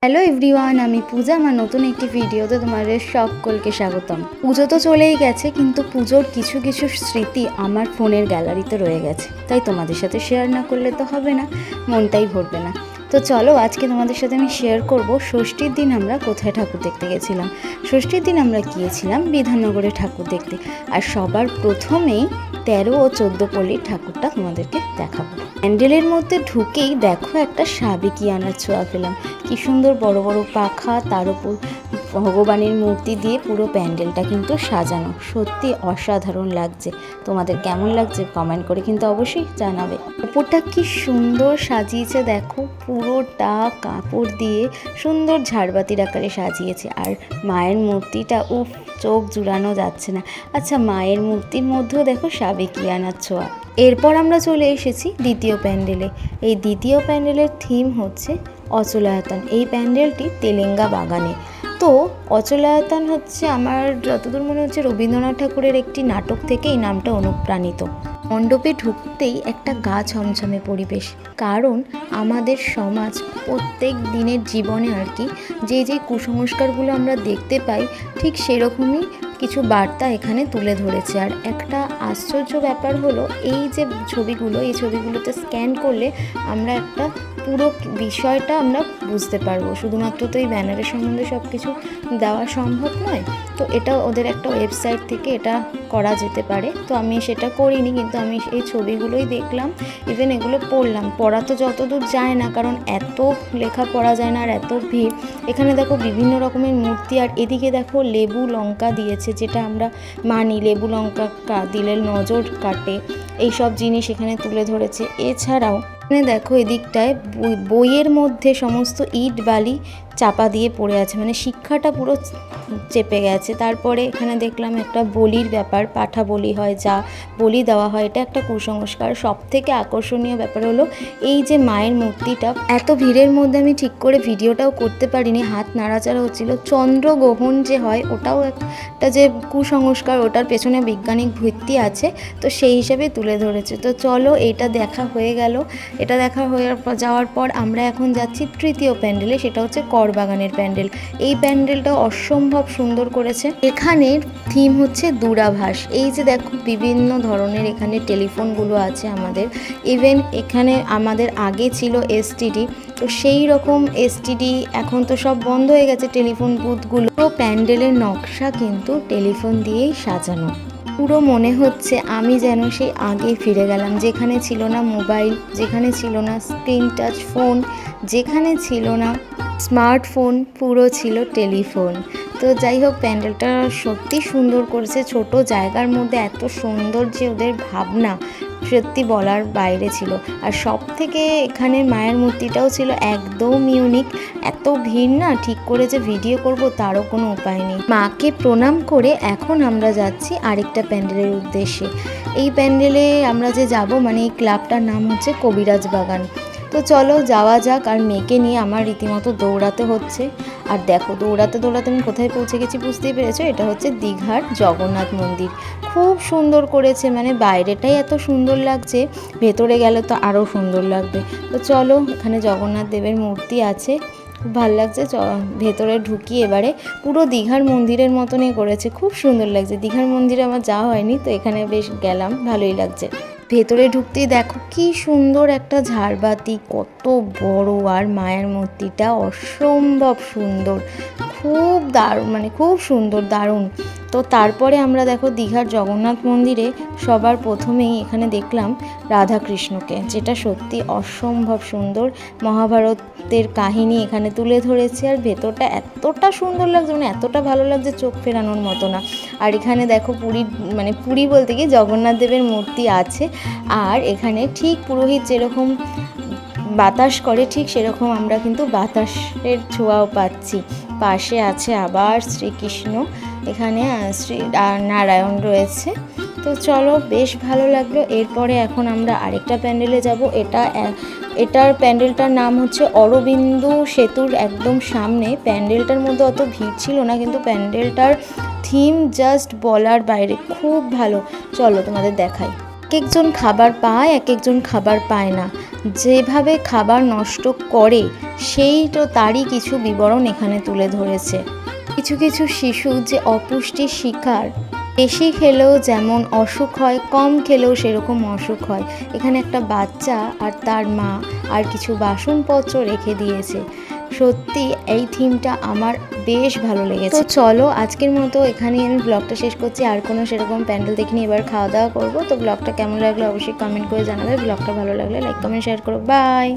Hello everyone, আমি পূজা। আমার নতুন একটি ভিডিওতে তোমাদের সকলকে স্বাগতম। পুজো তো চলেই গেছে, কিন্তু পুজোর কিছু কিছু স্মৃতি আমার ফোনের গ্যালারিতে রয়ে গেছে, তাই তোমাদের সাথে শেয়ার না করলে তো হবে না, মনটাই ভরবে না। তো চলো আজকে তোমাদের সাথে আমি শেয়ার করব ষষ্ঠীর দিন আমরা কোথায় ঠাকুর দেখতে গেছিলাম। ষষ্ঠীর দিন আমরা গিয়েছিলাম বিধাননগরে ঠাকুর দেখতে, আর সবার প্রথমেই 13 ও 14 পল্লীর ঠাকুরটা তোমাদেরকে দেখাবো। প্যান্ডেলের মধ্যে ঢুকেই দেখো একটা সাবেকিয়ানার ছোঁয়া পেলাম। কি সুন্দর বড় বড় পাখা, তার উপর ভগবানের মূর্তি দিয়ে পুরো প্যান্ডেলটা কিন্তু সাজানো, সত্যি অসাধারণ লাগছে। তোমাদের কেমন লাগছে কমেন্ট করে কিন্তু অবশ্যই জানাবে। উপরটা কি সুন্দর সাজিয়েছে দেখো, পুরোটা কাপড় দিয়ে সুন্দর ঝাড়বাতির আকারে সাজিয়েছে। আর মায়ের মূর্তিটা চোখ জুড়ানো যাচ্ছে না। আচ্ছা, মায়ের মূর্তির মধ্যেও দেখো সাবেকিয়ানার ছোঁয়া। এরপর আমরা চলে এসেছি দ্বিতীয় প্যান্ডেলে। এই দ্বিতীয় প্যান্ডেলের থিম হচ্ছে অচলায়তন। এই প্যান্ডেলটি তেলেঙ্গা বাগানে। তো অচলায়তন হচ্ছে, আমার যতদূর মনে হচ্ছে, রবীন্দ্রনাথ ঠাকুরের একটি নাটক থেকে এই নামটা অনুপ্রাণিত। মণ্ডপে ঢুকতেই একটা গা ছমছমে পরিবেশ, কারণ আমাদের সমাজ প্রত্যেক দিনের জীবনে আর কি যে কুসংস্কারগুলো আমরা দেখতে পাই, ঠিক সেরকমই কিছু বার্তা এখানে তুলে ধরেছে। আর একটা আশ্চর্য ব্যাপার হলো, এই যে ছবিগুলো, এই ছবিগুলোতে স্ক্যান করলে আমরা একটা পুরো বিষয়টা আমরা বুঝতে পারবো। শুধুমাত্র তো এই ব্যানারের সম্বন্ধে সব কিছু দেওয়া সম্ভব নয়, তো এটা ওদের একটা ওয়েবসাইট থেকে এটা করা যেতে পারে। তো আমি সেটা করিনি, কিন্তু আমি এই ছবিগুলোই দেখলাম, ইভেন এগুলো পড়লাম। পড়া তো যতদূর যায় না, কারণ এত লেখা পড়া যায় না আর এত ভিড়। এখানে দেখো বিভিন্ন রকমের মূর্তি, আর এদিকে দেখো লেবু লঙ্কা দিয়েছে, যেটা আমরা মানি লেবু লঙ্কা দিলে নজর কাটে, এইসব জিনিস এখানে তুলে ধরেছে। এছাড়াও এখানে দেখো এদিকটায় বইয়ের মধ্যে সমস্ত ইট বালি চাপা দিয়ে পড়ে আছে, মানে শিক্ষাটা পুরো চেপে গেছে। তারপরে এখানে দেখলাম একটা বলির ব্যাপার, পাঠা বলি হয়, যা বলি দেওয়া হয়, এটা একটা কুসংস্কার। সব থেকে আকর্ষণীয় ব্যাপার হলো এই যে মায়ের মূর্তিটা, এত ভিড়ের মধ্যে আমি ঠিক করে ভিডিওটাও করতে পারিনি, হাত নাড়াচাড়া হচ্ছিল। চন্দ্রগ্রহণ যে হয়, ওটাও একটা যে কুসংস্কার, ওটার পেছনে বৈজ্ঞানিক ভিত্তি আছে, তো সেই হিসাবে তুলে ধরেছে। তো চলো, এটা দেখা হয়ে গেল। এটা দেখা হয়ে যাওয়ার পর আমরা এখন যাচ্ছি তৃতীয় প্যান্ডেলে, সেটা হচ্ছে করবাগানের প্যান্ডেল। এই প্যান্ডেলটা অসম্ভব সুন্দর করেছে। এখানের থিম হচ্ছে দূরাভাষ। এই যে দেখো বিভিন্ন ধরনের এখানে টেলিফোনগুলো আছে আমাদের, ইভেন এখানে আমাদের আগে ছিল এসটিডি, তো সেই রকম এসটিডি এখন তো সব বন্ধ হয়ে গেছে টেলিফোন বুথগুলো। তো প্যান্ডেলের নকশা কিন্তু টেলিফোন দিয়েই সাজানো। পুরো মনে হচ্ছে আমি যেন সেই আগে ফিরে গেলাম, যেখানে ছিল না মোবাইল, যেখানে ছিল না স্ক্রিন টাচ ফোন, যেখানে ছিল না স্মার্টফোন, পুরো ছিল টেলিফোন। তো যাই হোক, প্যান্ডেলটা সত্যি সুন্দর করেছে। ছোট জায়গার মধ্যে এত সুন্দর যে ওদের ভাবনা, সত্যি বলার বাইরে ছিল। আর সব থেকে এখানে মায়ের মূর্তিটাও ছিল একদম ইউনিক। এত ভিড় না, ঠিক করে যে ভিডিও করব তারও কোনো উপায় নেই। মাকে প্রণাম করে এখন আমরা যাচ্ছি আরেকটা প্যান্ডেলের উদ্দেশ্যে। এই প্যান্ডেলে আমরা যে যাব, মানে এই ক্লাবটার নাম হচ্ছে কবিরাজ বাগান। তো চলো যাওয়া যাক। আর মেয়েকে নিয়ে আমার রীতিমতো দৌড়াতে হচ্ছে। আর দেখো, দৌড়াতে দৌড়াতে আমি কোথায় পৌঁছে গেছি বুঝতেই পেরেছো, এটা হচ্ছে দীঘার জগন্নাথ মন্দির। খুব সুন্দর করেছে, মানে বাইরেটাই এত সুন্দর লাগছে, ভেতরে গেলে তো আরও সুন্দর লাগবে। তো চলো, এখানে জগন্নাথ দেবের মূর্তি আছে, খুব ভালো লাগছে। ভেতরে ঢুকি এবারে। পুরো দীঘার মন্দিরের মতনই করেছে, খুব সুন্দর লাগছে। দীঘার মন্দিরে আমার যাওয়া হয়নি, তো এখানে বেশ গেলাম, ভালোই লাগছে। ভেতরে ঢুকতেই দেখো কি সুন্দর একটা ঝাড়বাতি, কত বড়, আর মায়ের মূর্তিটা অসম্ভব সুন্দর, খুব দারুণ, মানে খুব সুন্দর, দারুণ। তো তারপরে আমরা দেখো দীঘার জগন্নাথ মন্দিরে সবার প্রথমেই এখানে দেখলাম রাধাকৃষ্ণকে, যেটা সত্যি অসম্ভব সুন্দর। মহাভারতের কাহিনী এখানে তুলে ধরেছে, আর ভেতরটা এতটা সুন্দর লাগছে, মানে এতটা ভালো লাগছে, চোখ ফেরানোর মতো না। আর এখানে দেখো পুরী বলতে গিয়ে জগন্নাথ দেবের মূর্তি আছে। আর এখানে ঠিক পুরোহিত যেরকম বাতাস করে, ঠিক সেরকম আমরা কিন্তু বাতাসের ছোঁয়াও পাচ্ছি। পাশে আছে আবার শ্রীকৃষ্ণ, এখানে শ্রী নারায়ণ রয়েছে। তো চলো, বেশ ভালো লাগলো। এরপরে এখন আমরা আরেকটা প্যান্ডেলে যাব। এটার প্যান্ডেলটার নাম হচ্ছে অরবিন্দু সেতুর একদম সামনে। প্যান্ডেলটার মধ্যে অত ভিড় ছিল না, কিন্তু প্যান্ডেলটার থিম জাস্ট বলার বাইরে, খুব ভালো। চলো তোমাদের দেখাই। একজন খাবার পায়, এক একজন খাবার পায় না। যেভাবে খাবার নষ্ট করে সেই তো তারই কিছু বিবরণ এখানে তুলে ধরেছে। কিছু কিছু শিশু যে অপুষ্টির শিকার, বেশি খেলেও যেমন অসুখ হয়, কম খেলেও সেরকম অসুখ হয়। এখানে একটা বাচ্চা আর তার মা আর কিছু বাসনপত্র রেখে দিয়েছে। সত্যি এই থিমটা আমার বেশ ভালো লেগেছে। তো চলো আজকের মতো এখানেই আমি ব্লগটা শেষ করছি। আর কোনো সেরকম প্যান্ডেল দেখিনি, এবার খাওয়া দাওয়া করবো। তো ব্লগটা কেমন লাগলো অবশ্যই কমেন্ট করে জানাবে। ব্লগটা ভালো লাগলে লাইক কমেন্ট শেয়ার করো। বাই।